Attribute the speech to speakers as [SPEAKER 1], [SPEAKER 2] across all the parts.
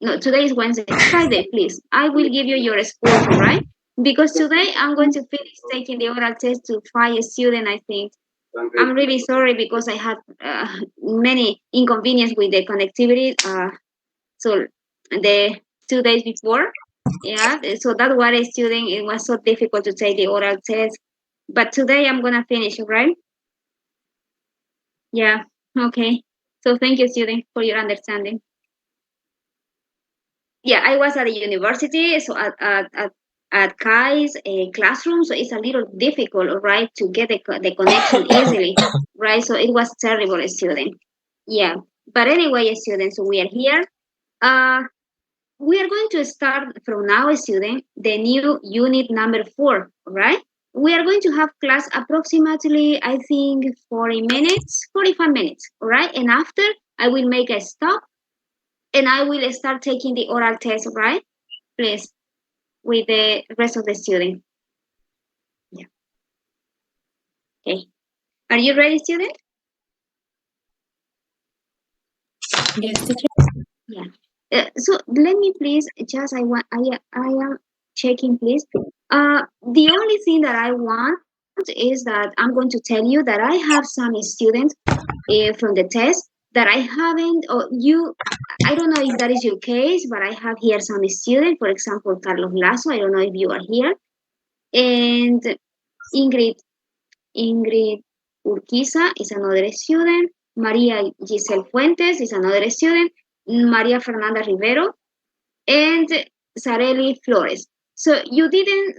[SPEAKER 1] No, today is Wednesday. Friday, please. I will give you your scores, right? Because today I'm going to finish taking the oral test to 5 students, I think. I'm really sorry because I had many inconvenience with the connectivity. So the 2 days before, yeah. So that was a student. It was so difficult to take the oral test. But today I'm gonna finish, right? Yeah. Okay. So thank you, student, for your understanding. Yeah, I was at a university, so at Kai's classroom, so it's a little difficult, right, to get the connection easily, right? So it was terrible, student. Yeah, but anyway, students, so we are here. Uh, we are going to start from now, student, the new unit number 4, right? We are going to have class approximately, I think, 40 minutes, 45 minutes, all right? And after, I will make a stop and I will start taking the oral test, right? Please, with the rest of the student. Yeah. Okay. Are you ready, student?
[SPEAKER 2] Yes, teacher.
[SPEAKER 1] Yeah. So let me please just I am checking please. The only thing that I want is that I'm going to tell you that I have some students from the test that I haven't or you I don't know if that is your case, but I have here some students, for example, Carlos Lazo. I don't know if you are here, and Ingrid Ingrid Urquiza is another student. Maria Giselle Fuentes is another student. Maria Fernanda Rivero and Sareli Flores. So you didn't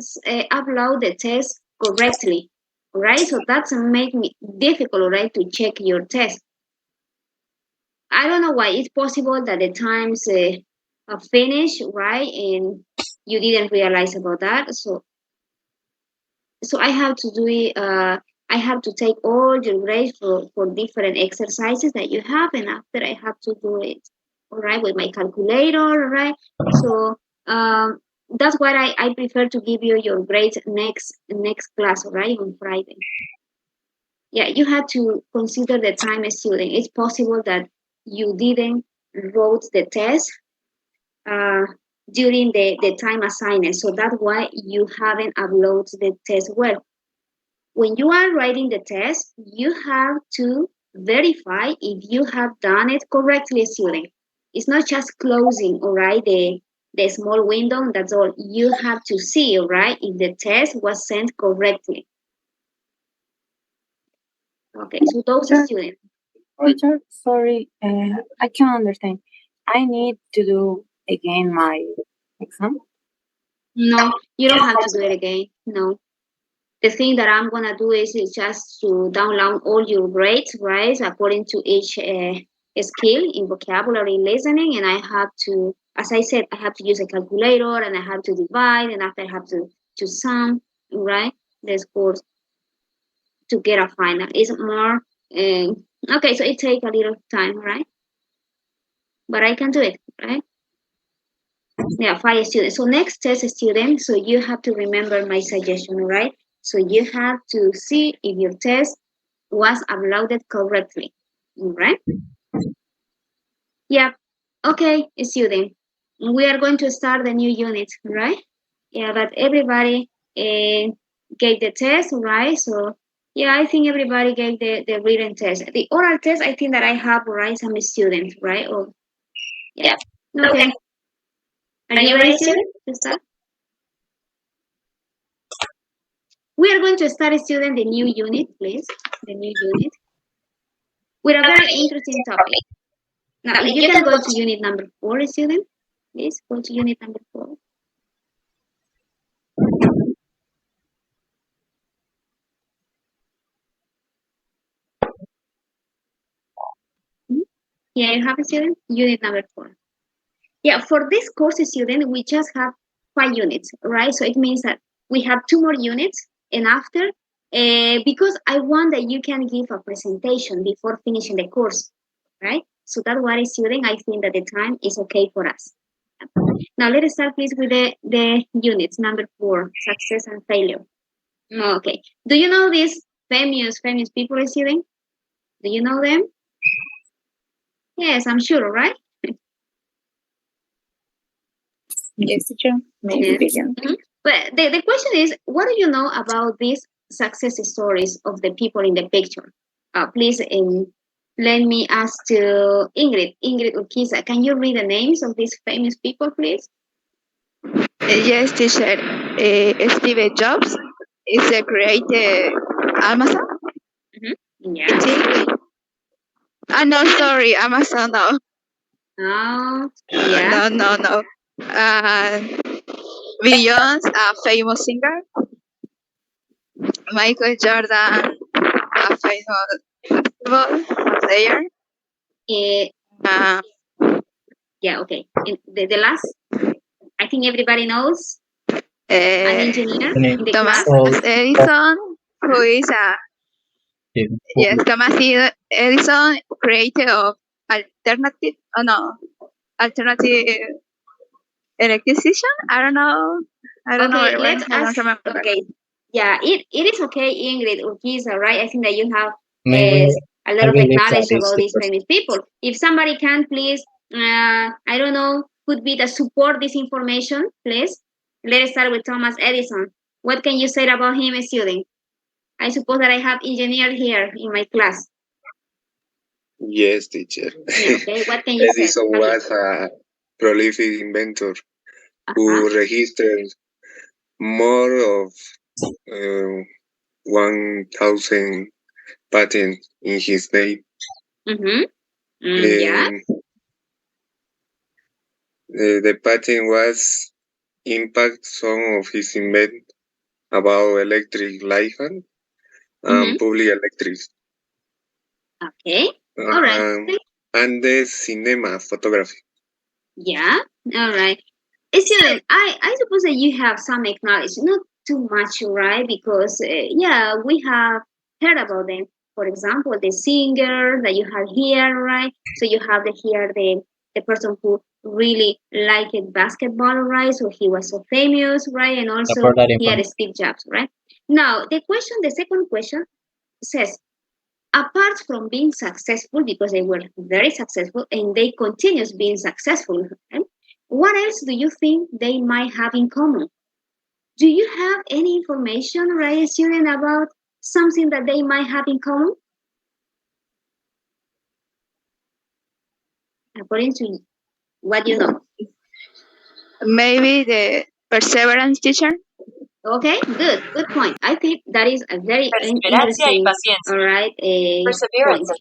[SPEAKER 1] upload the test correctly, right? So that's make me difficult, right, to check your test. I don't know why. It's possible that the times are finished, right, and you didn't realize about that. So I have to do it. I have to take all your grades for different exercises that you have, and after I have to do it, all right, with my calculator, all right. So that's why I prefer to give you your grades next class, all right, on Friday. Yeah, you have to consider the time as student. It's possible that you didn't wrote the test uh, during the time assignment, so that's why you haven't uploaded the test well. When you are writing the test, you have to verify if you have done it correctly, student. It's not just closing, all right, the small window, that's all. You have to see, all right, if the test was sent correctly. Okay, so those
[SPEAKER 2] Teacher,
[SPEAKER 1] students.
[SPEAKER 2] teacher, sorry, I can't understand. I need to do again my exam.
[SPEAKER 1] No, you don't have to do it again. No. The thing that I'm gonna do is just to download all your grades, right, according to each skill in vocabulary listening, and I have to, as I said, I have to use a calculator, and I have to divide, and after I have to sum, right, the scores to get a final. It's more okay, so it takes a little time, right? But I can do it, right? Yeah, 5 students. So next test student, so you have to remember my suggestion, right? So you have to see if your test was uploaded correctly, right? Yeah. Okay, student. We are going to start the new unit, right? Yeah, but everybody gave the test, right? So yeah, I think everybody gave the written test. The oral test, I think that I have, right, some students, right? Oh, yeah. Okay. Are you ready, student, to start? We are going to start, student, the new unit, please. The new unit with a very interesting topic. Now, if you can go to unit number 4, student, please go to unit number 4. Mhm. Here you have, student, unit number 4. Yeah, for this course, student, we just have 5 units, right? So it means that we have 2 more units, and after, because I want that you can give a presentation before finishing the course, right? So that's why, student, I think that the time is okay for us. Now let's start please with the units number 4, success and failure. Okay. Do you know these famous people, student? Do you know them? Yes, I'm sure, right?
[SPEAKER 2] Yes, teacher. Maybe
[SPEAKER 1] Yes.
[SPEAKER 2] begin.
[SPEAKER 1] But the question is, what do you know about these success stories of the people in the picture? Please, let me ask to Ingrid Urquiza. Can you read the names of these famous people, please?
[SPEAKER 3] Yes, teacher. Steve Jobs is the creator Amazon.
[SPEAKER 1] Yeah.
[SPEAKER 3] I think. No, sorry, Amazon. No,
[SPEAKER 1] Oh, yeah.
[SPEAKER 3] no. Beyonce, a famous singer. Michael Jordan, a famous basketball player.
[SPEAKER 1] Eh,
[SPEAKER 3] Uh,
[SPEAKER 1] yeah, okay. And the last, I think everybody knows an engineer
[SPEAKER 3] uh,
[SPEAKER 1] in the
[SPEAKER 3] Thomas
[SPEAKER 1] class.
[SPEAKER 3] Edison, who is a yes, Thomas Edison, creator of alternative. Oh no, alternative electrician. I don't know
[SPEAKER 1] Okay,
[SPEAKER 3] very well.
[SPEAKER 1] let's
[SPEAKER 3] I don't
[SPEAKER 1] ask.
[SPEAKER 3] remember.
[SPEAKER 1] Okay, yeah, it is okay, Ingrid Urquiza, right? I think that you have
[SPEAKER 4] Maybe
[SPEAKER 1] a lot
[SPEAKER 4] I
[SPEAKER 1] of
[SPEAKER 4] believe that
[SPEAKER 1] knowledge
[SPEAKER 4] is
[SPEAKER 1] about
[SPEAKER 4] the
[SPEAKER 1] these
[SPEAKER 4] person.
[SPEAKER 1] famous people. If somebody can, please, I don't know, could be the support this information, please. Let's start with Thomas Edison. What can you say about him, student? I suppose that I have engineer here in my class.
[SPEAKER 5] Yes, teacher.
[SPEAKER 1] Yeah, okay, what can you say?
[SPEAKER 5] Edison was a prolific inventor who registered more of uh, 1,000 patents in his name.
[SPEAKER 1] Mm-hmm. Yeah.
[SPEAKER 5] And the patent was impact some of his invent about electric light and public electric.
[SPEAKER 1] Okay. All right.
[SPEAKER 5] And the cinema photography.
[SPEAKER 1] Yeah. All right. Student, I suppose that you have some knowledge, not too much, right? Because yeah, we have heard about them. For example, the singer that you have here, right? So you have here the person who really liked basketball, right? So he was so famous, right? And also
[SPEAKER 4] For that
[SPEAKER 1] he had
[SPEAKER 4] information.
[SPEAKER 1] Steve Jobs, right? Now the second question says, apart from being successful, because they were very successful and they continues being successful, right? What else do you think they might have in common? Do you have any information, right, student, about something that they might have in common? According to what you know.
[SPEAKER 3] Maybe the perseverance, teacher.
[SPEAKER 1] Okay, good point. I think that is a very interesting, all right, point. Perseverance.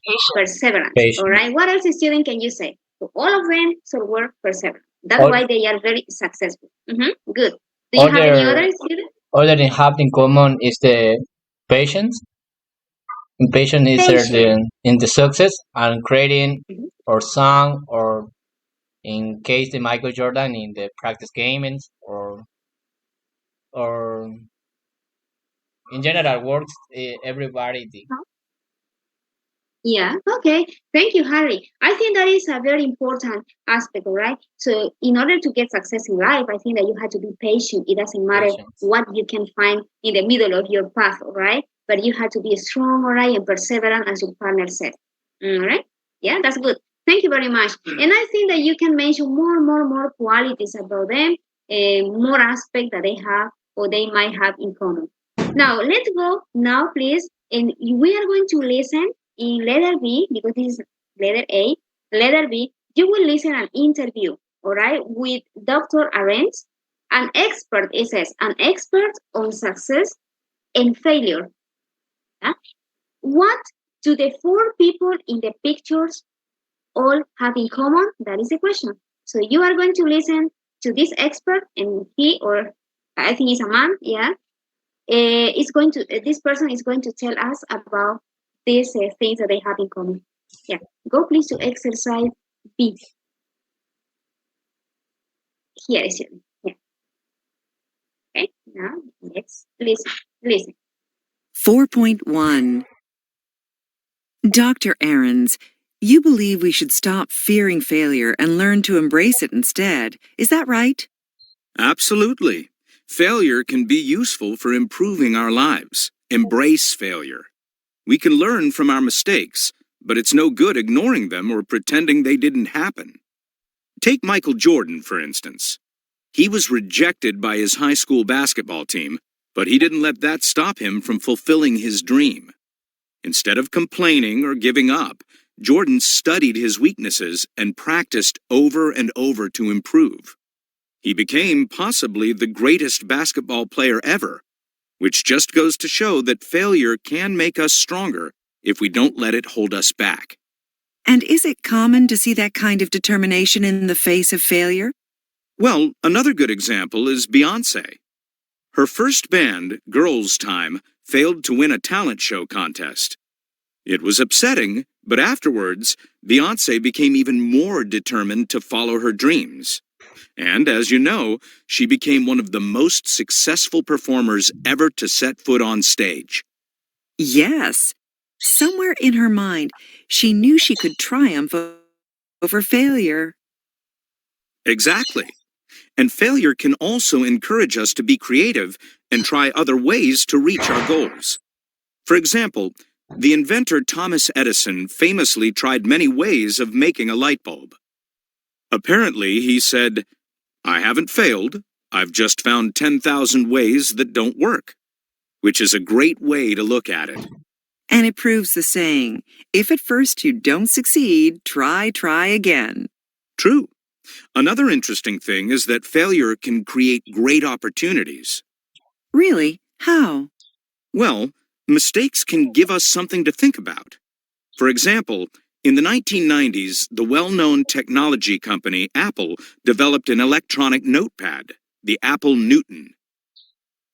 [SPEAKER 4] Patience.
[SPEAKER 1] All right. What else, student, can you say? So all of them so were perseverant. That's why they are very successful. Good. Do you have any other, student?
[SPEAKER 4] Other than have in common is the patience. And patience is
[SPEAKER 1] Patient.
[SPEAKER 4] in the success and creating
[SPEAKER 1] Mhm.
[SPEAKER 4] or song or in case the Michael Jordan in the practice games or in general works everybody did.
[SPEAKER 1] Yeah, okay. Thank you, Harry. I think that is a very important aspect, right? So, in order to get success in life, I think that you have to be patient. It doesn't matter
[SPEAKER 4] Patience.
[SPEAKER 1] what you can find in the middle of your path, all right? But you have to be strong, all right, and perseverant, as your partner said. All right? Yeah, that's good. Thank you very much. And I think that you can mention more qualities about them, more aspects that they have or they might have in common. Now, let's go now, please. And we are going to listen in letter B, because this is letter A, letter B, you will listen an interview, all right, with Dr. Arendts, an expert, it says, an expert on success and failure. Yeah? What do the four people in the pictures all have in common? That is the question. So you are going to listen to this expert, and he, or I think it's a man, yeah, is going to this person is going to tell us about these things that they have in common. Yeah, go please to exercise B. Here is it. Yeah. Okay, now let's listen.
[SPEAKER 6] 4.1 Dr. Ahrens, you believe we should stop fearing failure and learn to embrace it instead. Is that right?
[SPEAKER 7] Absolutely. Failure can be useful for improving our lives. Embrace failure. We can learn from our mistakes, but it's no good ignoring them or pretending they didn't happen. Take Michael Jordan, for instance. He was rejected by his high school basketball team, but he didn't let that stop him from fulfilling his dream. Instead of complaining or giving up, Jordan studied his weaknesses and practiced over and over to improve. He became possibly the greatest basketball player ever, which just goes to show that failure can make us stronger if we don't let it hold us back.
[SPEAKER 6] And is it common to see that kind of determination in the face of failure?
[SPEAKER 7] Well, another good example is Beyoncé. Her first band, Girls Time, failed to win a talent show contest. It was upsetting, but afterwards, Beyoncé became even more determined to follow her dreams. And as you know, she became one of the most successful performers ever to set foot on stage.
[SPEAKER 6] Yes. Somewhere in her mind, she knew she could triumph over failure.
[SPEAKER 7] Exactly. And failure can also encourage us to be creative and try other ways to reach our goals. For example, the inventor Thomas Edison famously tried many ways of making a light bulb. Apparently, he said, "I haven't failed. I've just found 10,000 ways that don't work," which is a great way to look at it.
[SPEAKER 6] And it proves the saying, if at first you don't succeed, try again.
[SPEAKER 7] True. Another interesting thing is that failure can create great opportunities.
[SPEAKER 6] Really? How?
[SPEAKER 7] Well, mistakes can give us something to think about. For example, in the 1990s, the well-known technology company Apple developed an electronic notepad, the Apple Newton.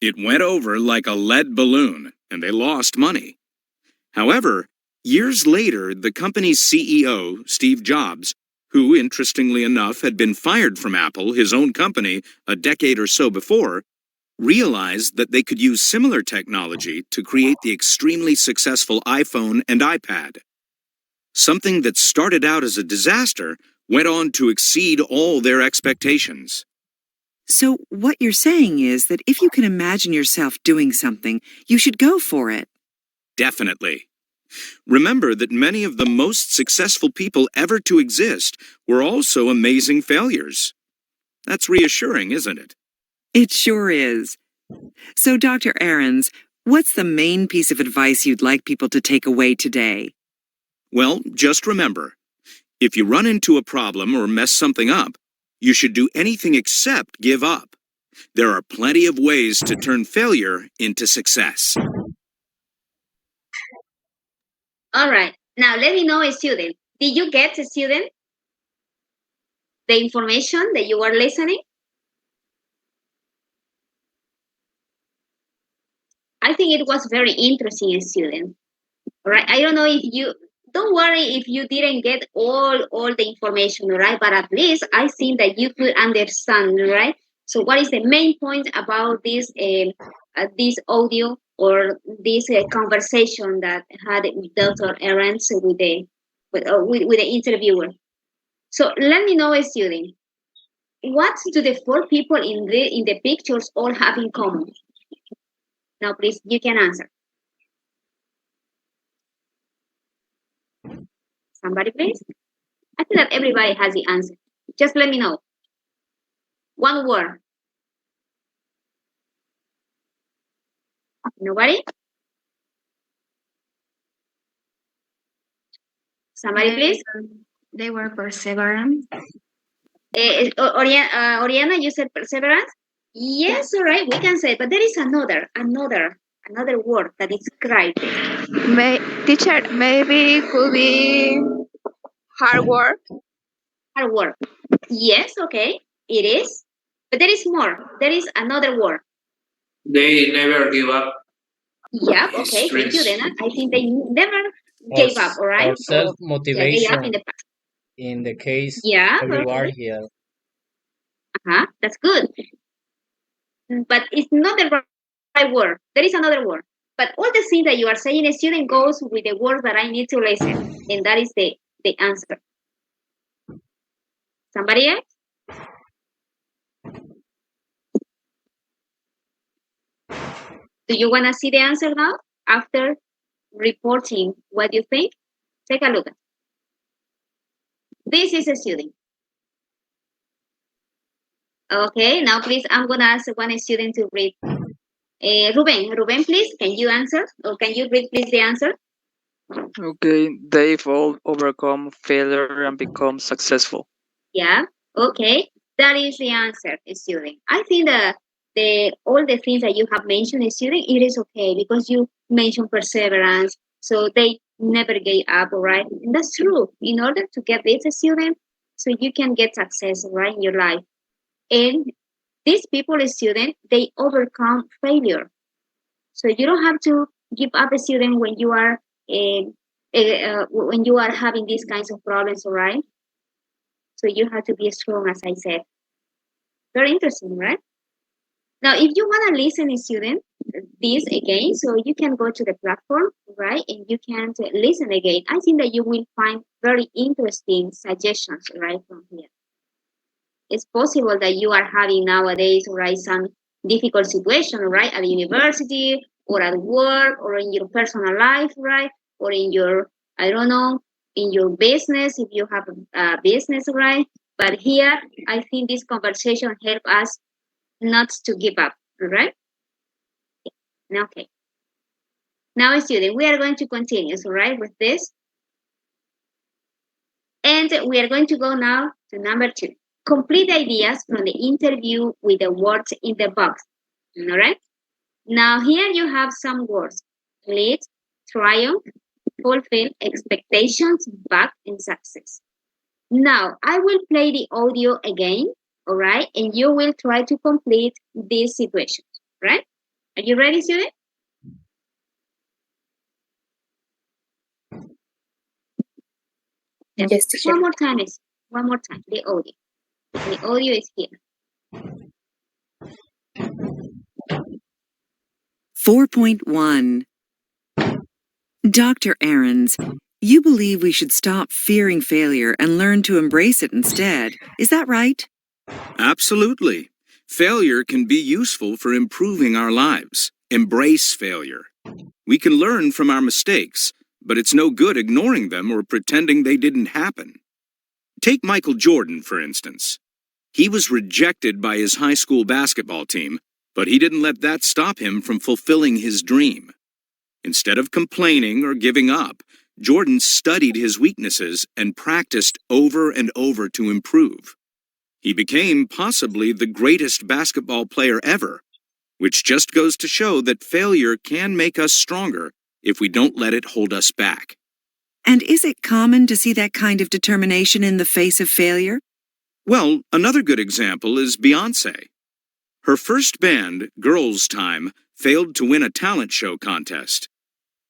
[SPEAKER 7] It went over like a lead balloon, and they lost money. However, years later, the company's CEO, Steve Jobs, who, interestingly enough, had been fired from Apple, his own company, a decade or so before, realized that they could use similar technology to create the extremely successful iPhone and iPad. Something that started out as a disaster went on to exceed all their expectations.
[SPEAKER 6] So what you're saying is that if you can imagine yourself doing something, you should go for it.
[SPEAKER 7] Definitely. Remember that many of the most successful people ever to exist were also amazing failures. That's reassuring, isn't it?
[SPEAKER 6] It sure is. So, Dr. Ahrens, what's the main piece of advice you'd like people to take away today?
[SPEAKER 7] Well, just remember, if you run into a problem or mess something up, you should do anything except give up. There are plenty of ways to turn failure into success.
[SPEAKER 1] All right. Now let me know, a student. Did you get, a student, the information that you were listening? I think it was very interesting, student. All right. I don't know if you, don't worry if you didn't get all the information, all right? But at least I think that you could understand, right? So what is the main point about this audio or this conversation that had with Dr. Ahrens with the interviewer? So let me know, a student. What do the four people in the pictures all have in common? Now, please, you can answer. Somebody, please. I think that everybody has the answer. Just let me know. One word. Nobody? Somebody, please.
[SPEAKER 3] They were perseverant.
[SPEAKER 1] Oriana, you said perseverance? Yes, all right, we can say, but there is another word that is described.
[SPEAKER 3] Teacher, maybe it could be hard work.
[SPEAKER 1] Hard work. Yes, okay, it is. But there is more. There is another word.
[SPEAKER 8] They never give up.
[SPEAKER 1] Yeah, okay, thank you, Dena. I think they never gave up, all right?
[SPEAKER 4] Or self-motivation,
[SPEAKER 1] yeah, they have in the past.
[SPEAKER 4] in the case
[SPEAKER 1] Yeah,
[SPEAKER 4] of
[SPEAKER 1] very
[SPEAKER 4] reward
[SPEAKER 1] good.
[SPEAKER 4] here.
[SPEAKER 1] That's good. But it's not the right word. There is another word. But all the things that you are saying, a student goes with the words that I need to listen. And that is the answer. Somebody else? Do you want to see the answer now? After reporting what you think? Take a look. This is a student. Okay, now please, I'm gonna ask one student to read. Ruben, please, can you answer? Or can you read, please, the answer?
[SPEAKER 9] Okay, they've all overcome failure and become successful.
[SPEAKER 1] Yeah, okay. That is the answer, student. I think that all the things that you have mentioned, student, it is okay because you mentioned perseverance. So they never gave up, all right? And that's true. In order to get this student, so you can get success, right, in your life. And these people, student, they overcome failure. So you don't have to give up a student when you are having these kinds of problems, all right? So you have to be strong, as I said. Very interesting, right? Now, if you want to listen, student, this again, so you can go to the platform, right? And you can listen again. I think that you will find very interesting suggestions, right, from here. It's possible that you are having nowadays, right, some difficult situation, right, at the university or at work or in your personal life, right, or in your, I don't know, in your business, if you have a business, right? But here, I think this conversation help us not to give up, right? Okay. Now, student, we are going to continue, so right, with this. And we are going to go now to number 2. Complete ideas from the interview with the words in the box. All right? Now, here you have some words. Lead, triumph, fulfill, expectations, back, and success. Now, I will play the audio again, all right? And you will try to complete these situations, right? Are you ready, student?
[SPEAKER 2] Yes, teacher.
[SPEAKER 1] One more time, the audio. The audio is here.
[SPEAKER 6] 4.1 Dr. Ahrens, you believe we should stop fearing failure and learn to embrace it instead. Is that right?
[SPEAKER 7] Absolutely. Failure can be useful for improving our lives. Embrace failure. We can learn from our mistakes, but it's no good ignoring them or pretending they didn't happen. Take Michael Jordan, for instance. He was rejected by his high school basketball team, but he didn't let that stop him from fulfilling his dream. Instead of complaining or giving up, Jordan studied his weaknesses and practiced over and over to improve. He became possibly the greatest basketball player ever, which just goes to show that failure can make us stronger if we don't let it hold us back.
[SPEAKER 6] And is it common to see that kind of determination in the face of failure?
[SPEAKER 7] Well, another good example is Beyoncé. Her first band, Girls' Tyme, failed to win a talent show contest.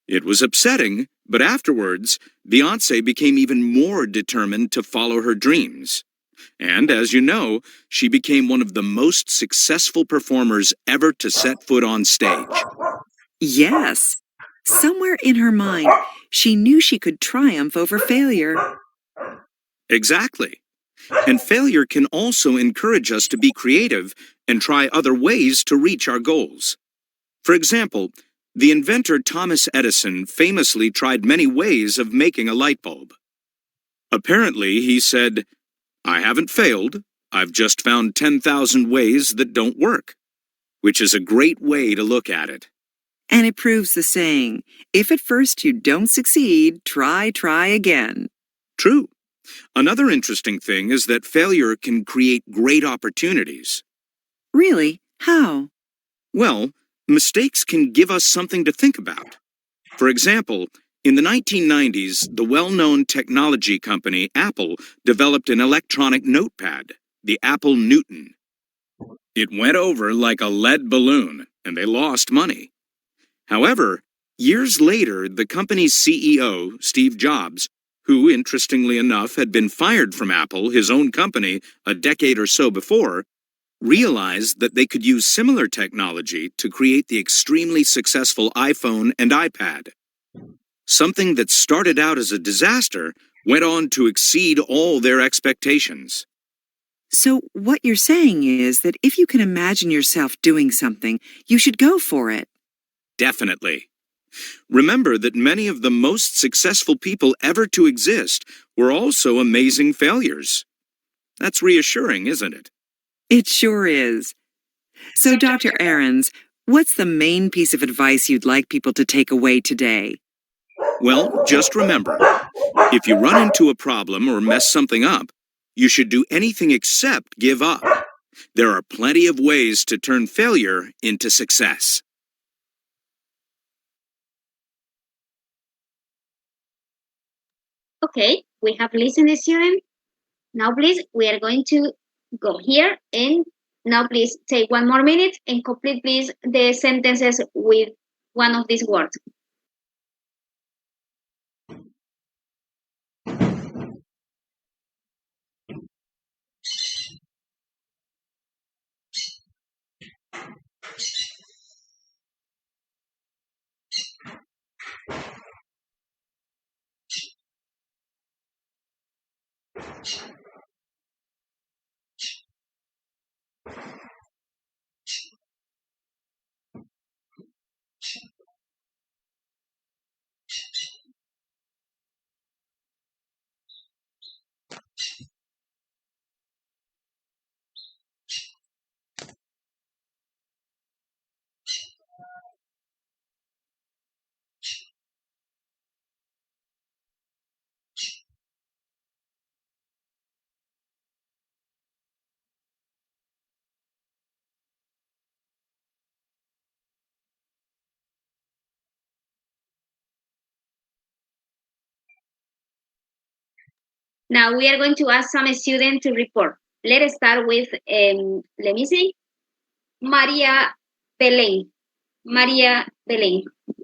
[SPEAKER 7] It was upsetting, but afterwards, Beyoncé became even more determined to follow her dreams. And as you know, she became one of the most successful performers ever to set foot on stage.
[SPEAKER 6] Yes. Somewhere in her mind, she knew she could triumph over failure.
[SPEAKER 7] Exactly. And failure can also encourage us to be creative and try other ways to reach our goals. For example, the inventor Thomas Edison famously tried many ways of making a light bulb. Apparently, he said, "I haven't failed. I've just found 10,000 ways that don't work," which is a great way to look at it.
[SPEAKER 6] And it proves the saying, if at first you don't succeed, try again.
[SPEAKER 7] True. Another interesting thing is that failure can create great opportunities.
[SPEAKER 6] Really? How?
[SPEAKER 7] Well, mistakes can give us something to think about. For example, in the 1990s, the well-known technology company Apple developed an electronic notepad, the Apple Newton. It went over like a lead balloon, and they lost money. However, years later, the company's CEO, Steve Jobs, who, interestingly enough, had been fired from Apple, his own company, a decade or so before, realized that they could use similar technology to create the extremely successful iPhone and iPad. Something that started out as a disaster went on to exceed all their expectations.
[SPEAKER 6] So what you're saying is that if you can imagine yourself doing something, you should go for it.
[SPEAKER 7] Definitely. Remember that many of the most successful people ever to exist were also amazing failures. That's reassuring, isn't it?
[SPEAKER 6] It sure is. So, Dr. Ahrens, what's the main piece of advice you'd like people to take away today?
[SPEAKER 7] Well, just remember, if you run into a problem or mess something up, you should do anything except give up. There are plenty of ways to turn failure into success.
[SPEAKER 1] Okay, we have listened to student. Now, please, we are going to go here and now, please take 1 more minute and complete, please, the sentences with one of these words. Now we are going to ask some students to report. Let us start with, let me see, Maria Belén. Maria Belén,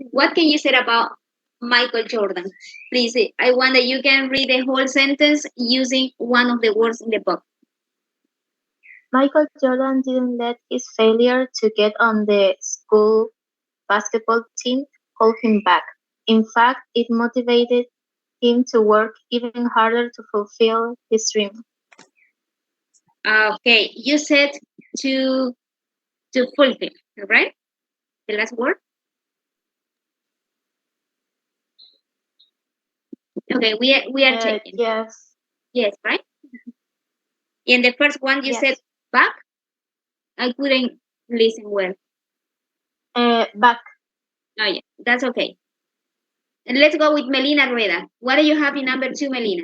[SPEAKER 1] what can you say about Michael Jordan? Please, I want that you can read the whole sentence using one of the words in the book.
[SPEAKER 10] Michael Jordan didn't let his failure to get on the school basketball team hold him back. In fact, it motivated him to work even harder to fulfill his dream.
[SPEAKER 1] Okay, you said to fulfill, right? The last word? Okay, we are checking.
[SPEAKER 10] Yes.
[SPEAKER 1] Yes, right? In the first one you said back? I couldn't listen well.
[SPEAKER 10] Back.
[SPEAKER 1] Oh yeah, that's okay. And let's go with Melina Rueda. What do you have in number 2, Melina?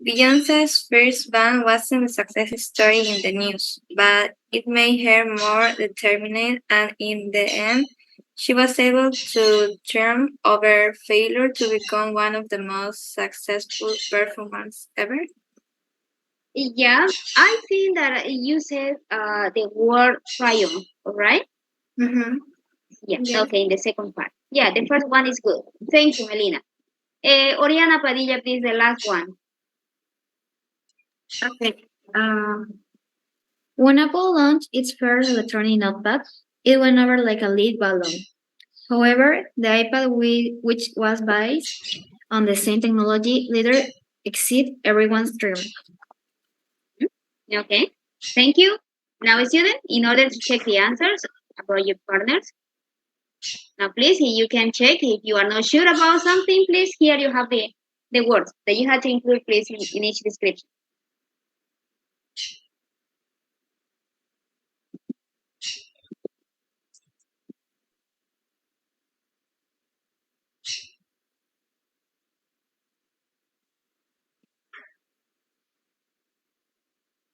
[SPEAKER 11] Beyonce's first band wasn't a success story in the news, but it made her more determined, and in the end, she was able to triumph over failure to become one of the most successful performers ever.
[SPEAKER 1] Yeah, I think that you said the word triumph, right?
[SPEAKER 11] Mm-hmm.
[SPEAKER 1] Yeah,
[SPEAKER 11] Yes.
[SPEAKER 1] okay, in the second part. Yeah, the first one is good. Thank you, Melina. Oriana Padilla, please, the last one.
[SPEAKER 12] Okay. When Apple launched its first electronic notepad, it went over like a lead balloon. However, the iPad, which was based on the same technology, later exceeded everyone's dream.
[SPEAKER 1] Okay, thank you. Now, student, in order to check the answers about your partners, now please, you can check if you are not sure about something, please, here you have the words that you have to include, please, in each description.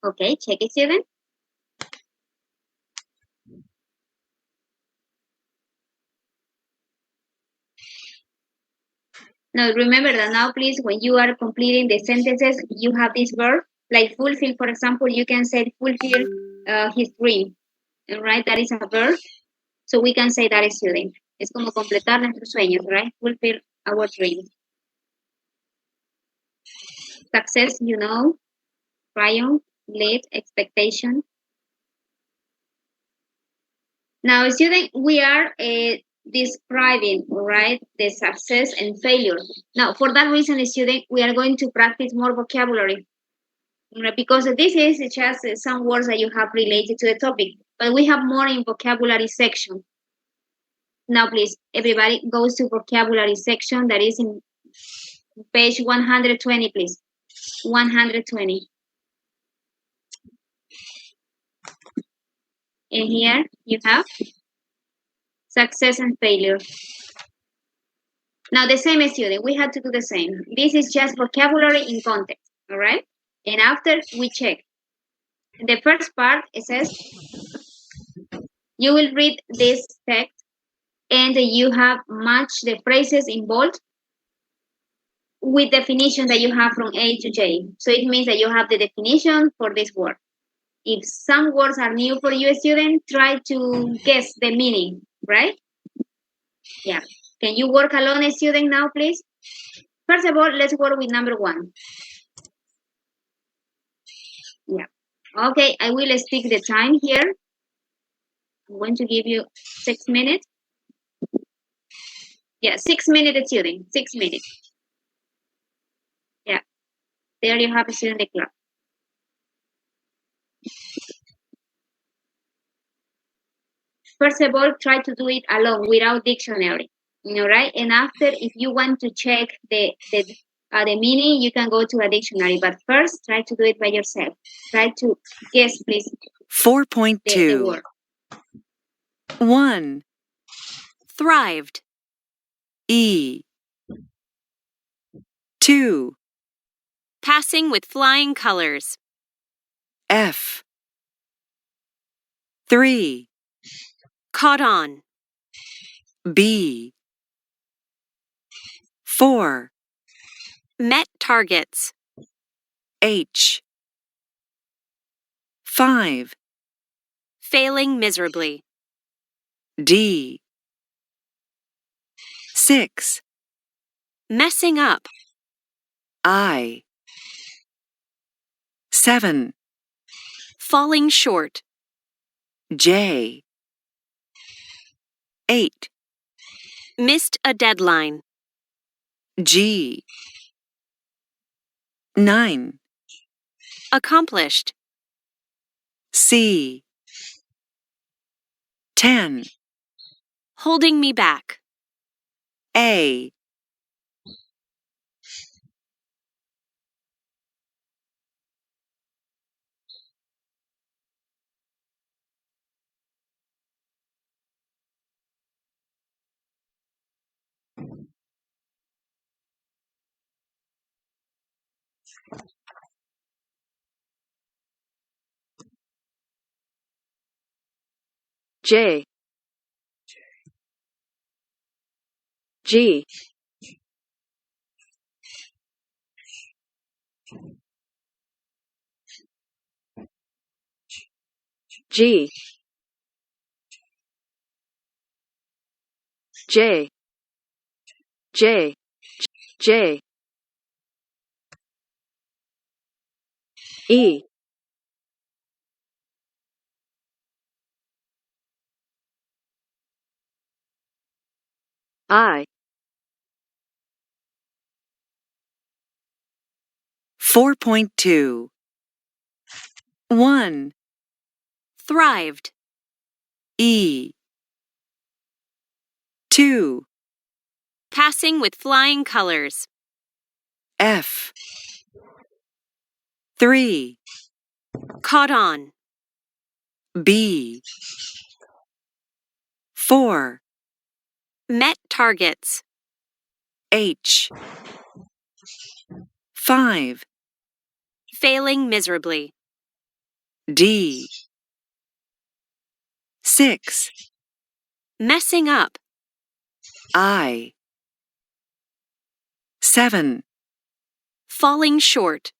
[SPEAKER 1] Okay, check it, student. Now, remember that now, please, when you are completing the sentences, you have this verb, like fulfill, for example, you can say fulfill his dream, right? That is a verb. So we can say that is student. Es como completar nuestros sueños, right? Fulfill our dreams. Success, you know, triumph, lead, expectation. Now, student, we are describing, right, the success and failure. Now, for that reason, student, we are going to practice more vocabulary, because this is just some words that you have related to the topic, but we have more in vocabulary section. Now, please, everybody goes to vocabulary section that is in page 120, please. 120. And here you have success and failure. Now, the same student, we had to do the same. This is just vocabulary in context, all right? And after we check. The first part, it says, you will read this text and you have matched the phrases in bold with definition that you have from A to J. So it means that you have the definition for this word. If some words are new for you, student, try to guess the meaning, right? Yeah. Can you work alone, student, now, please? First of all, let's work with number 1. Yeah. Okay, I will stick the time here. I'm going to give you 6 minutes. Yeah, 6 minutes, student. 6 minutes. Yeah. There you have a student the clock. First of all, try to do it alone without dictionary. All right. And after, if you want to check the meaning, you can go to a dictionary. But first, try to do it by yourself. Try to guess, please.
[SPEAKER 6] 4.2.
[SPEAKER 1] word.
[SPEAKER 6] 1.
[SPEAKER 13] Thrived.
[SPEAKER 6] E. 2.
[SPEAKER 13] Passing with flying colors.
[SPEAKER 6] F. 3.
[SPEAKER 13] Caught on.
[SPEAKER 6] B. 4.
[SPEAKER 13] Met targets.
[SPEAKER 6] H. 5.
[SPEAKER 13] Failing miserably.
[SPEAKER 6] D. 6.
[SPEAKER 13] Messing up.
[SPEAKER 6] I. 7.
[SPEAKER 13] Falling short.
[SPEAKER 6] J. 8.
[SPEAKER 13] Missed a deadline.
[SPEAKER 6] G. 9.
[SPEAKER 13] Accomplished.
[SPEAKER 6] C. 10.
[SPEAKER 13] Holding me back.
[SPEAKER 6] A.
[SPEAKER 13] J. G. G. J. J. J. E. I.
[SPEAKER 6] 4.2. 1.
[SPEAKER 13] Thrived.
[SPEAKER 6] E. 2.
[SPEAKER 13] Passing with flying colors.
[SPEAKER 6] F. 3.
[SPEAKER 13] Caught on.
[SPEAKER 6] B. 4.
[SPEAKER 13] Met targets.
[SPEAKER 6] H. 5.
[SPEAKER 13] Failing miserably.
[SPEAKER 6] D. 6.
[SPEAKER 13] Messing up.
[SPEAKER 6] I. 7.
[SPEAKER 13] Falling short.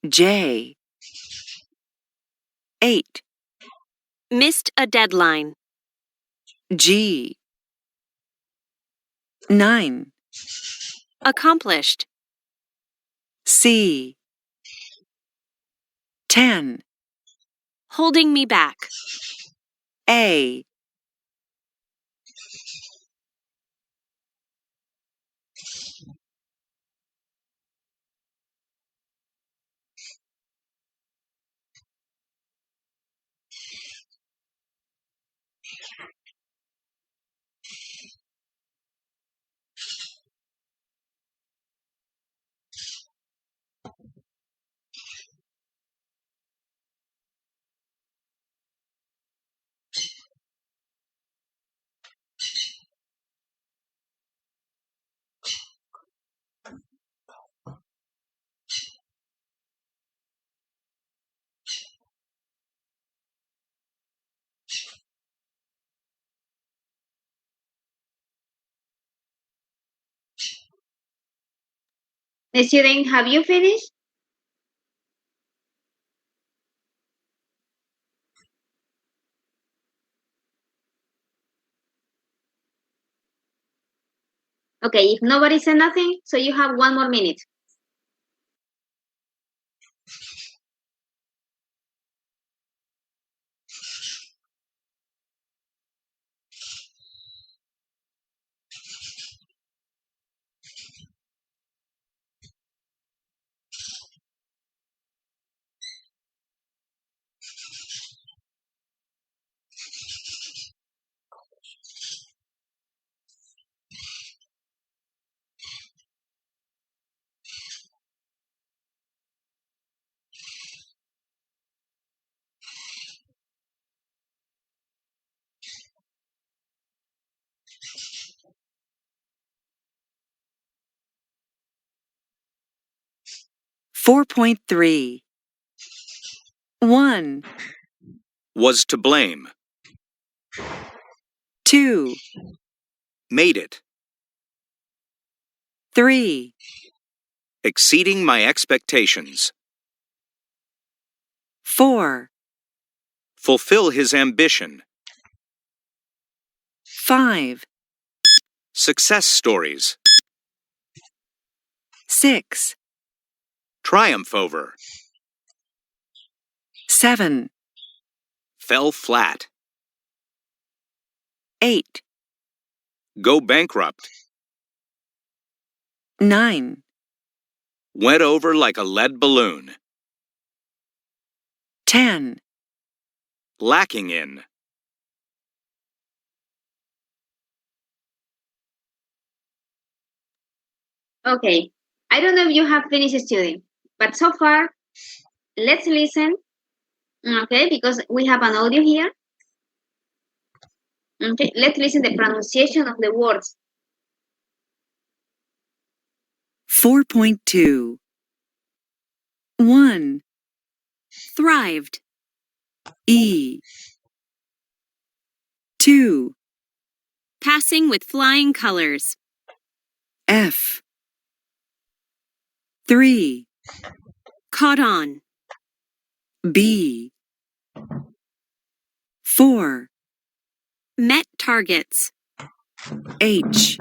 [SPEAKER 6] J. 8.
[SPEAKER 13] Missed a deadline.
[SPEAKER 6] G. 9.
[SPEAKER 13] Accomplished.
[SPEAKER 6] C. 10.
[SPEAKER 13] Holding me back.
[SPEAKER 6] A.
[SPEAKER 1] Student, have you finished? Okay, if nobody said nothing, so you have 1 more minute.
[SPEAKER 6] Four point three. 1,
[SPEAKER 7] Was to blame.
[SPEAKER 6] 2,
[SPEAKER 7] Made it.
[SPEAKER 6] 3,
[SPEAKER 7] Exceeding my expectations.
[SPEAKER 6] 4,
[SPEAKER 7] Fulfill his ambition.
[SPEAKER 6] 5,
[SPEAKER 7] Success stories.
[SPEAKER 6] 6,
[SPEAKER 7] Triumph over.
[SPEAKER 6] 7,
[SPEAKER 7] Fell flat.
[SPEAKER 6] 8,
[SPEAKER 7] Go bankrupt.
[SPEAKER 6] 9,
[SPEAKER 7] Went over like a lead balloon.
[SPEAKER 6] 10,
[SPEAKER 7] Lacking in.
[SPEAKER 1] Okay, I don't know if you have finished studying, but so far, let's listen, okay, because we have an audio here. Okay, let's listen the pronunciation of the words.
[SPEAKER 6] 4.2. 1,
[SPEAKER 13] Thrived.
[SPEAKER 6] E. 2,
[SPEAKER 13] Passing with flying colors.
[SPEAKER 6] F. 3,
[SPEAKER 13] Caught on.
[SPEAKER 6] B. 4,
[SPEAKER 13] Met targets.
[SPEAKER 6] H.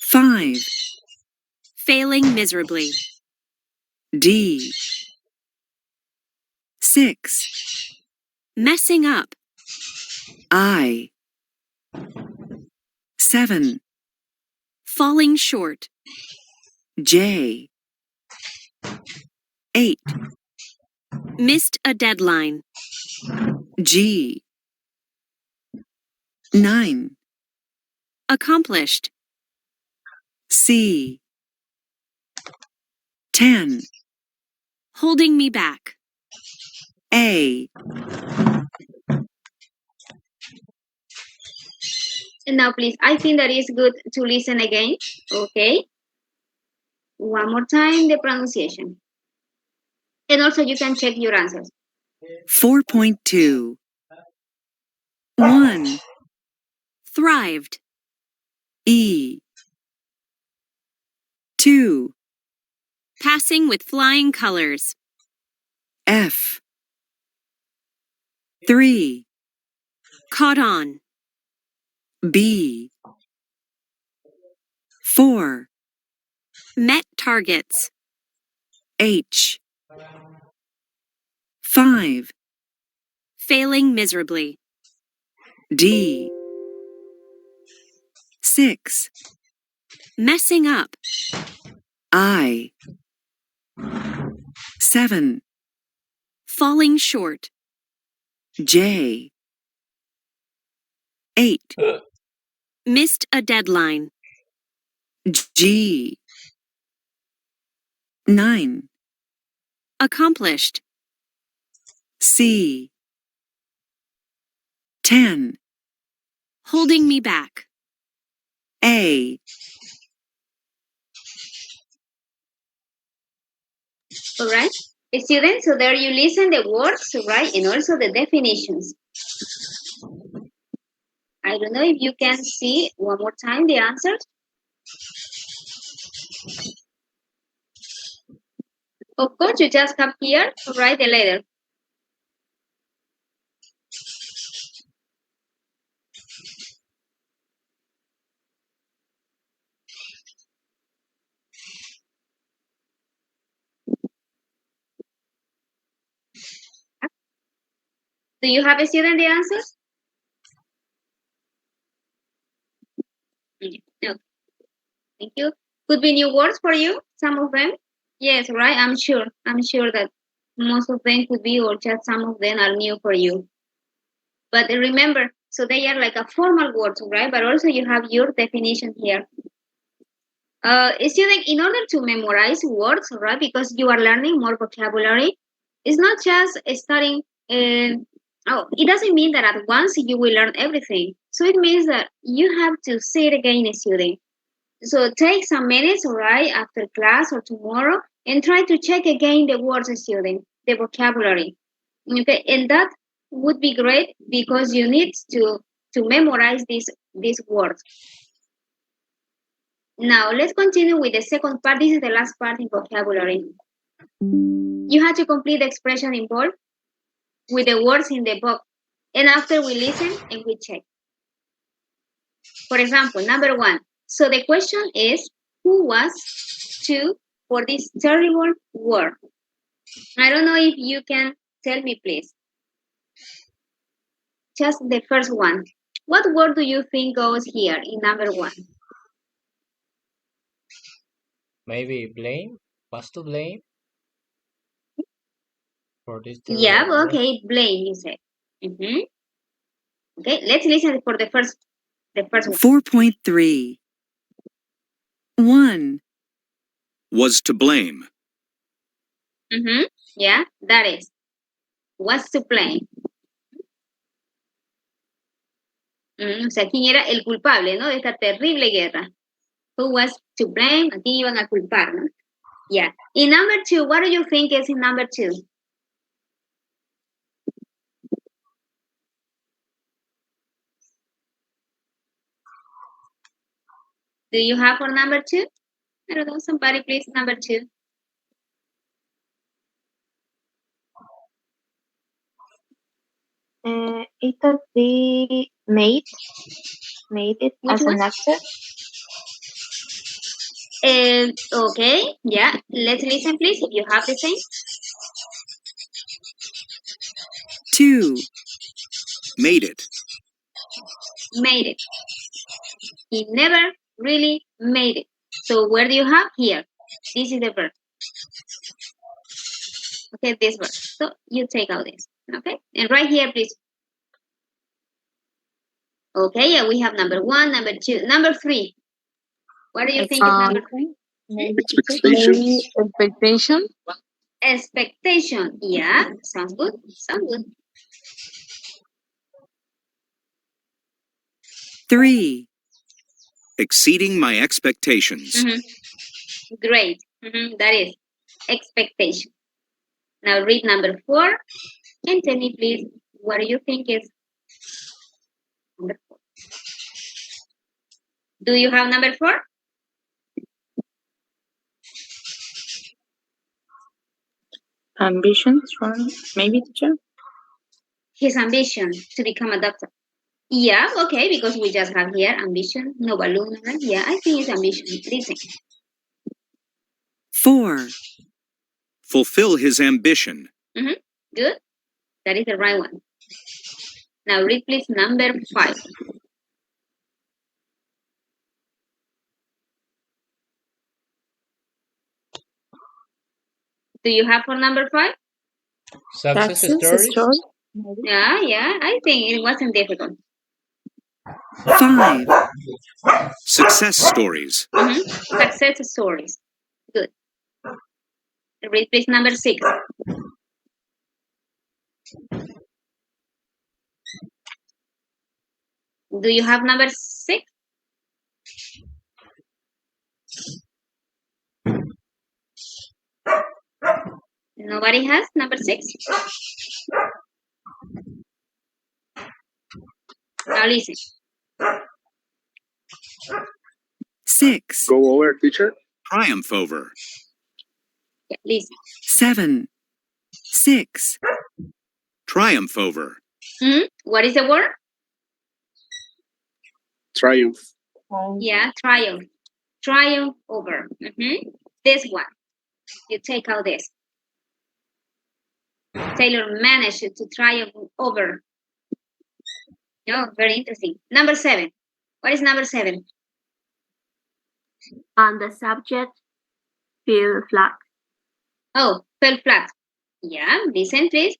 [SPEAKER 6] 5,
[SPEAKER 13] Failing miserably.
[SPEAKER 6] D. 6,
[SPEAKER 13] Messing up.
[SPEAKER 6] I. 7,
[SPEAKER 13] Falling short.
[SPEAKER 6] J. 8,
[SPEAKER 13] Missed a deadline.
[SPEAKER 6] G. 9,
[SPEAKER 13] Accomplished.
[SPEAKER 6] C. 10,
[SPEAKER 13] Holding me back.
[SPEAKER 6] A.
[SPEAKER 1] And now, please, I think that is good to listen again, okay? One more time, the pronunciation. And also, you can check your answers.
[SPEAKER 6] 4.2. 1,
[SPEAKER 13] Thrived.
[SPEAKER 6] E. 2,
[SPEAKER 13] Passing with flying colors.
[SPEAKER 6] F. 3,
[SPEAKER 13] Caught on.
[SPEAKER 6] B. 4,
[SPEAKER 13] Met targets.
[SPEAKER 6] H. 5,
[SPEAKER 13] Failing miserably.
[SPEAKER 6] D. 6,
[SPEAKER 13] Messing up.
[SPEAKER 6] I. 7,
[SPEAKER 13] Falling short.
[SPEAKER 6] J. 8,
[SPEAKER 13] Missed a deadline.
[SPEAKER 6] G. 9,
[SPEAKER 13] Accomplished.
[SPEAKER 6] C. 10,
[SPEAKER 13] Holding me back.
[SPEAKER 6] A.
[SPEAKER 1] All right, students, so there you listen the words, right, and also the definitions. I don't know if you can see one more time the answers. Of course, you just have here to write the letter. Do you have a student the answers? No. Thank you. Could be new words for you, some of them? Yes, right? I'm sure that most of them could be, or just some of them are new for you. But remember, so they are like a formal words, right? But also you have your definition here. Student, in order to memorize words, right? Because you are learning more vocabulary, it's not just studying. It doesn't mean that at once you will learn everything. So it means that you have to say it again, student. So take some minutes, right, after class or tomorrow, and try to check again the words, student, the vocabulary. Okay, and that would be great because you need to memorize these words. Now let's continue with the second part. This is the last part in vocabulary. You have to complete the expression in bold with the words in the book. And after we listen and we check. For example, number 1. So the question is, who was to for this terrible word? I don't know if you can tell me, please. Just the first one. What word do you think goes here in number 1?
[SPEAKER 4] Maybe blame? Was to blame? For this
[SPEAKER 1] Yeah,
[SPEAKER 4] word?
[SPEAKER 1] okay, blame, you said. Okay, let's listen for the first one.
[SPEAKER 6] 4.3. 1.
[SPEAKER 7] Was to blame.
[SPEAKER 1] Yeah, that is. Was to blame. O sea, ¿quién era el culpable, no? De esta terrible guerra. Who was to blame? ¿A quién iban a culpar, no? Yeah. In number 2, what do you think is in number 2? Do you have for number 2? I don't know, somebody please, number 2.
[SPEAKER 10] It could be made it
[SPEAKER 1] Which
[SPEAKER 10] as an
[SPEAKER 1] one?
[SPEAKER 10] actor.
[SPEAKER 1] Okay, yeah. Let's listen, please, if you have the same.
[SPEAKER 6] 2.
[SPEAKER 7] Made it.
[SPEAKER 1] Made it. He never really made it. So where do you have here? This is the verb. Okay, this verb. So you take out this. Okay, and right here, please. Okay, yeah, we have number 1, number 2, number 3. What do you think is number 3?
[SPEAKER 2] Expectation. Expectation.
[SPEAKER 1] Expectation. Yeah, sounds good. Sounds good.
[SPEAKER 6] 3.
[SPEAKER 7] Exceeding my expectations.
[SPEAKER 1] Great. That is expectation. Now read number 4 and tell me, please, what do you think is number 4? Do you have number 4?
[SPEAKER 2] Ambition, maybe, teacher?
[SPEAKER 1] His ambition to become a doctor. Yeah, okay, because we just have here ambition, no balloon, right? Yeah, I think it's ambition. Listen.
[SPEAKER 6] 4.
[SPEAKER 7] Fulfill his ambition.
[SPEAKER 1] Good. That is the right one. Now read please number 5. Do you have for number 5?
[SPEAKER 4] Success stories?
[SPEAKER 1] Yeah, I think it wasn't difficult.
[SPEAKER 6] 5.
[SPEAKER 7] Success stories.
[SPEAKER 1] Success stories. Good. Read please number 6. Do you have number 6? Nobody has number 6? Now listen.
[SPEAKER 6] 6.
[SPEAKER 7] Go over, teacher. Triumph over.
[SPEAKER 1] Yeah, listen.
[SPEAKER 6] 7, 6,
[SPEAKER 7] Triumph over.
[SPEAKER 1] What is the word?
[SPEAKER 14] Triumph.
[SPEAKER 1] Yeah, triumph. Triumph over. This one. You take out this. Taylor managed to triumph over. Oh, very interesting. Number 7. What is number 7?
[SPEAKER 10] On the subject, fell flat.
[SPEAKER 1] Oh, fell flat. Yeah, listen, please.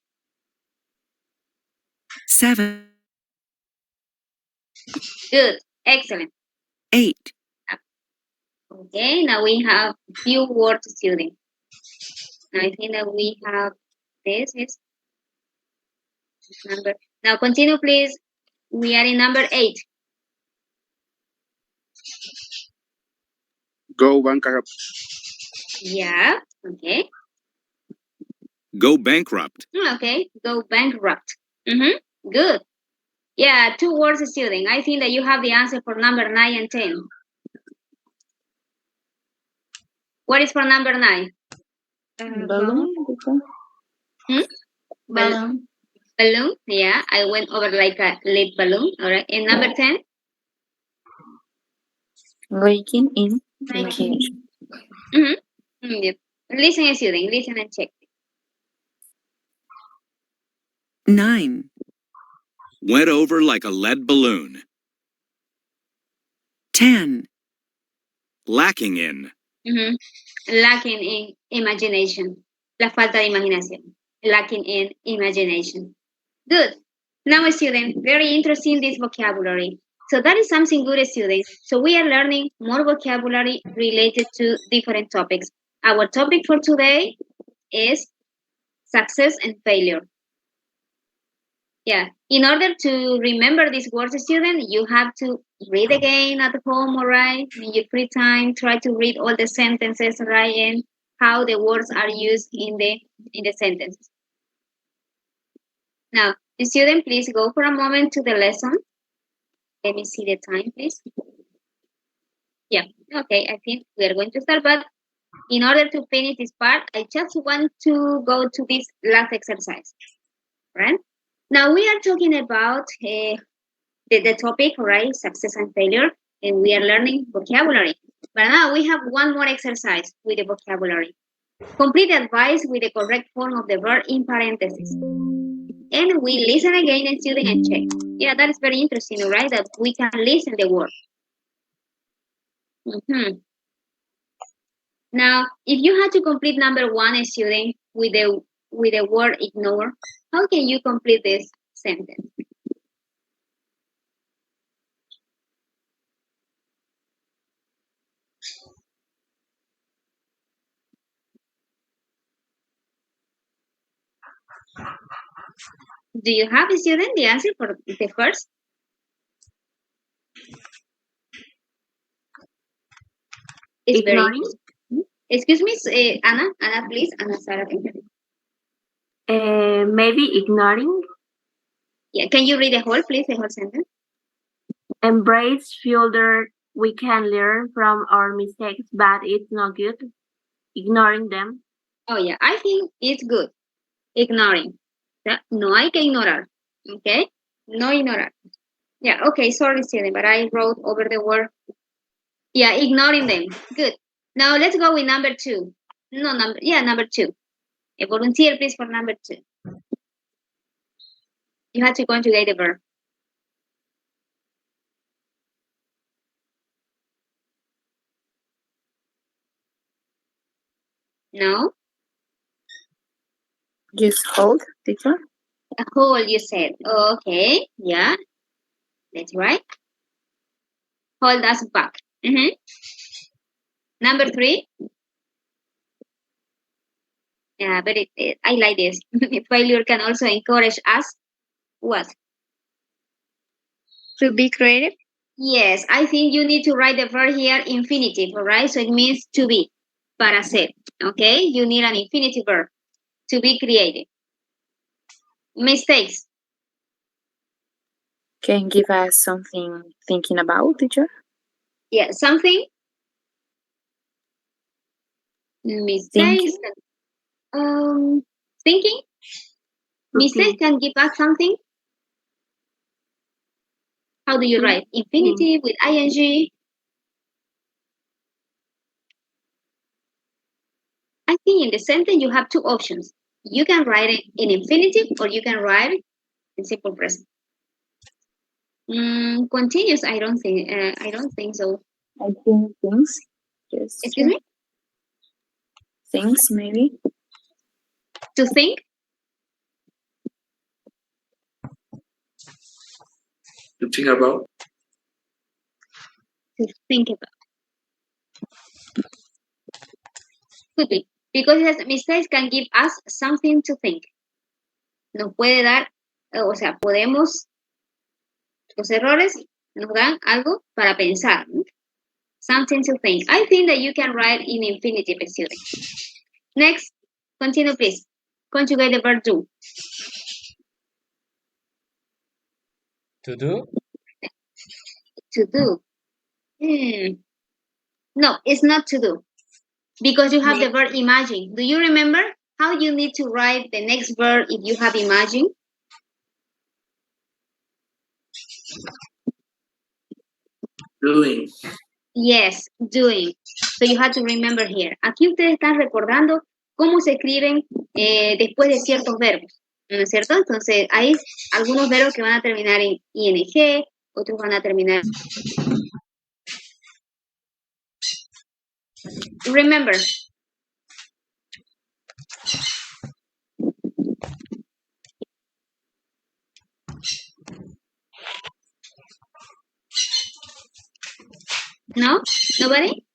[SPEAKER 6] 7,
[SPEAKER 1] Good. Excellent.
[SPEAKER 6] 8,
[SPEAKER 1] Okay, now we have few words student. I think that we have this is number. Now continue, please. We are in number 8.
[SPEAKER 14] Go bankrupt.
[SPEAKER 1] Yeah. Okay.
[SPEAKER 7] Go bankrupt.
[SPEAKER 1] Okay. Go bankrupt. Good. Yeah, 2 words student. I think that you have the answer for number 9 and 10. What is for number 9?
[SPEAKER 2] Balloon.
[SPEAKER 12] Balloon.
[SPEAKER 1] Balloon. Yeah, I went over like a lit balloon. All right. And number 10?
[SPEAKER 2] Raking in.
[SPEAKER 1] Yep. Listen, student. Listen and check.
[SPEAKER 6] 9,
[SPEAKER 7] Went over like a lead balloon.
[SPEAKER 6] 10,
[SPEAKER 7] Lacking in.
[SPEAKER 1] Lacking in imagination. La falta de imaginación. Lacking in imagination. Good. Now, student, very interesting this vocabulary. So that is something good, student. So we are learning more vocabulary related to different topics. Our topic for today is success and failure. Yeah. In order to remember these words, student, you have to read again at home, all right? In your free time, try to read all the sentences, right? And how the words are used in the sentences. Now, student, please go for a moment to the lesson. Let me see the time, please. Yeah. Okay. I think we are going to start, but in order to finish this part, I just want to go to this last exercise, right? Now we are talking about the topic, right? Success and failure, and we are learning vocabulary. But now we have one more exercise with the vocabulary. Complete the advice with the correct form of the verb in parentheses. And we listen again and student and check. Yeah, that is very interesting, right? That we can listen the word. Now, if you had to complete number 1, student, with the word ignore, how can you complete this sentence? Do you have, student, the answer for the first? It's
[SPEAKER 10] Ignoring?
[SPEAKER 1] Excuse me, Anna, please, Anna Sarah.
[SPEAKER 10] Maybe ignoring.
[SPEAKER 1] Yeah, can you read the whole, please, the whole sentence?
[SPEAKER 10] Embrace failure. We can learn from our mistakes, but it's not good. Ignoring them.
[SPEAKER 1] Oh, yeah, I think it's good. Ignoring. No hay que ignorar. Okay? No ignorar. Yeah, okay, sorry, student, but I wrote over the word. Yeah, ignoring them. Good. Now let's go with number 2. Number 2. A volunteer, please, for number 2. You have to conjugate the verb. No?
[SPEAKER 2] Just hold, teacher.
[SPEAKER 1] A hold, you said. Okay, yeah. That's right. Hold us back. Number 3. Yeah, but I like this. Failure can also encourage us. What?
[SPEAKER 3] To be creative.
[SPEAKER 1] Yes, I think you need to write the verb here infinitive, all right? So it means to be, para ser, okay? You need an infinitive verb to be creative. Mistakes.
[SPEAKER 2] Can you give us something thinking about, teacher?
[SPEAKER 1] Yeah, something. Mistakes. Thinking. Mistakes can give us something. How do you write? Infinitive with ing. I think in the sentence you have two options. You can write it in infinitive or you can write it in simple present. Continuous. I don't think so.
[SPEAKER 2] I think things. Yes.
[SPEAKER 1] Excuse me.
[SPEAKER 2] Things maybe.
[SPEAKER 1] To think.
[SPEAKER 8] To think about.
[SPEAKER 1] To think about. Could be. Because yes, mistakes can give us something to think. Nos puede dar, o sea, podemos, los errores nos dan algo para pensar. Something to think. I think that you can write in infinitive, student. Next, continue please. Conjugate the verb do.
[SPEAKER 4] To do?
[SPEAKER 1] To do. No, it's not to do. Because you have the verb imagine. Do you remember how you need to write the next verb if you have imagine?
[SPEAKER 8] Doing.
[SPEAKER 1] Yes, doing. So you have to remember here. Aquí ustedes están recordando cómo se escriben después de ciertos verbos, ¿no es cierto? Entonces hay algunos verbos que van a terminar en ing, otros van a terminar. Remember. No? Nobody?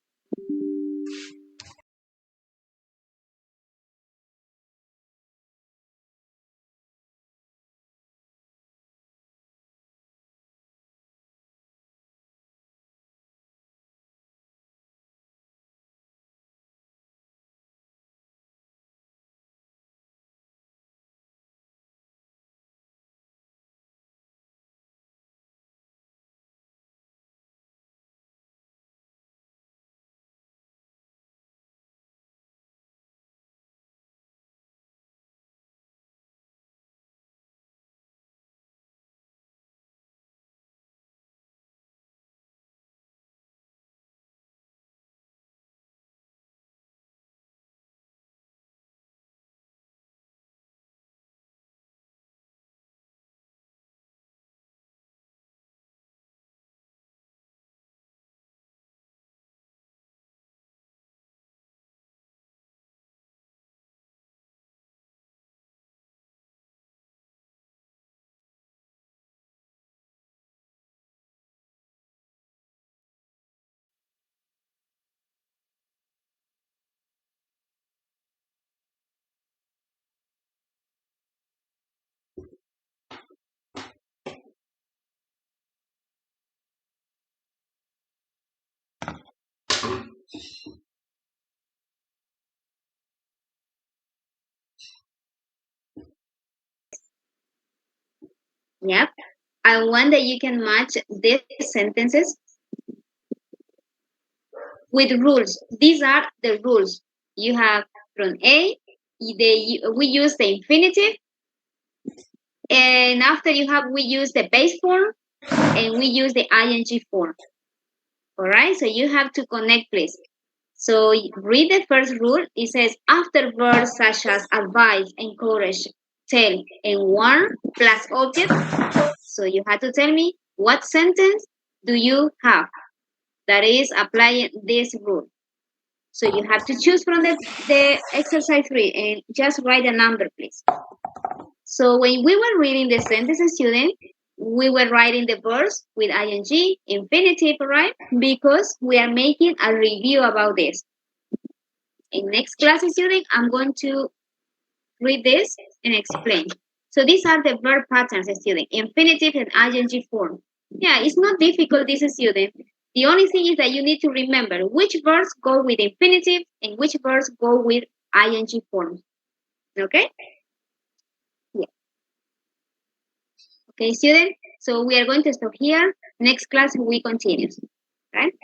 [SPEAKER 1] Yep. I want that you can match these sentences with rules. These are the rules. You have from A, we use the infinitive, and after we use the base form, and we use the ing form. All right, so you have to connect, please. So read the first rule. It says, after verbs such as advise, encourage, tell, and warn, plus object. So you have to tell me what sentence do you have that is applying this rule. So you have to choose from the exercise 3 and just write a number, please. So when we were reading the sentences, student, we were writing the verbs with ing, infinitive, right? Because we are making a review about this. In next class, student, I'm going to read this and explain. So these are the verb patterns, student, infinitive and ing form. Yeah, it's not difficult, this student. The only thing is that you need to remember which verbs go with infinitive and which verbs go with ing form. Okay? Yeah. Okay, student. So we are going to stop here. Next class, we continue. Right?